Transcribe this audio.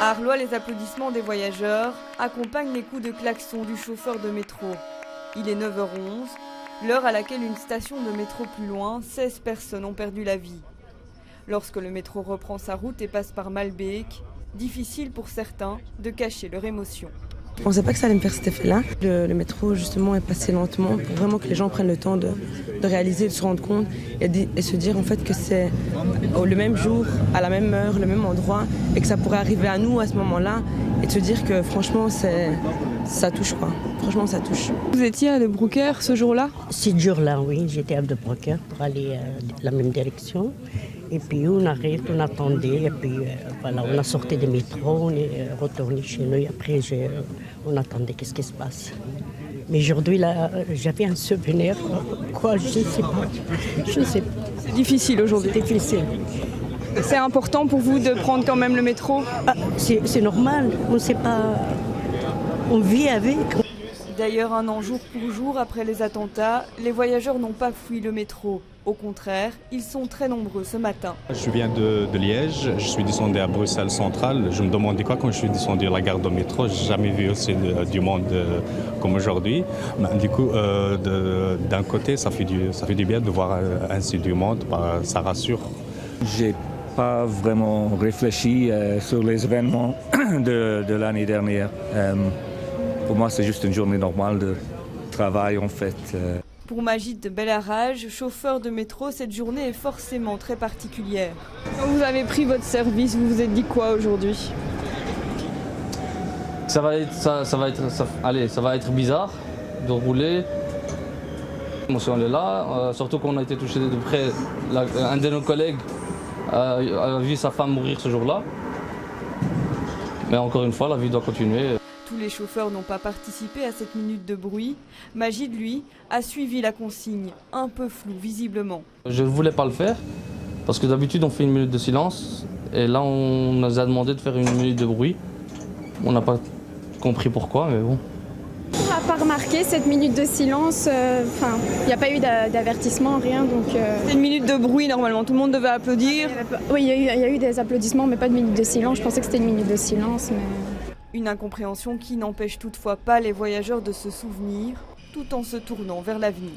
À Arlois, les applaudissements des voyageurs accompagnent les coups de klaxon du chauffeur de métro. Il est 9h11, l'heure à laquelle une station de métro plus loin, 16 personnes ont perdu la vie. Lorsque le métro reprend sa route et passe par Malbec, difficile pour certains de cacher leur émotion. Je ne pensais pas que ça allait me faire cet effet-là. Le métro, justement, est passé lentement pour vraiment que les gens prennent le temps de réaliser, de se rendre compte et se dire en fait que c'est le même jour, à la même heure, le même endroit et que ça pourrait arriver à nous à ce moment-là et de se dire que franchement, ça touche quoi. Franchement, ça touche. Vous étiez à De Broecker ce jour-là ? Ce jour-là, oui, j'étais à De Broecker pour aller la même direction. Et puis on arrête, on attendait, et puis voilà, on a sorti des métros, on est retourné chez nous, et après on attendait qu'est-ce qui se passe. Mais aujourd'hui, là, j'avais un souvenir, quoi, je sais pas. C'est difficile aujourd'hui. C'est difficile. C'est important pour vous de prendre quand même le métro ? C'est normal, on ne sait pas, on vit avec. D'ailleurs, un an jour pour jour après les attentats, les voyageurs n'ont pas fui le métro. Au contraire, ils sont très nombreux ce matin. Je viens de Liège, je suis descendu à Bruxelles centrale. Je me demandais quoi quand je suis descendu à la gare de métro. Je n'ai jamais vu aussi du monde comme aujourd'hui. Du coup, d'un côté, ça fait du bien de voir ainsi du monde, ça rassure. J'ai pas vraiment réfléchi sur les événements de l'année dernière. Pour moi, c'est juste une journée normale de travail en fait. Pour Magid de Bellarage, chauffeur de métro, cette journée est forcément très particulière. Quand vous avez pris votre service, vous vous êtes dit quoi aujourd'hui ? Ça va être bizarre de rouler. L'émotion est là, surtout qu'on a été touché de près. Un de nos collègues a vu sa femme mourir ce jour-là. Mais encore une fois, la vie doit continuer. Tous les chauffeurs n'ont pas participé à cette minute de bruit. Magid, lui, a suivi la consigne, un peu floue visiblement. Je ne voulais pas le faire, parce que d'habitude on fait une minute de silence, et là on nous a demandé de faire une minute de bruit. On n'a pas compris pourquoi, mais bon. On n'a pas remarqué cette minute de silence, il n'y a pas eu d'avertissement, rien. C'est une minute de bruit normalement, tout le monde devait applaudir. Oui, il y a eu des applaudissements, mais pas de minute de silence. Je pensais que c'était une minute de silence. Une incompréhension qui n'empêche toutefois pas les voyageurs de se souvenir, tout en se tournant vers l'avenir.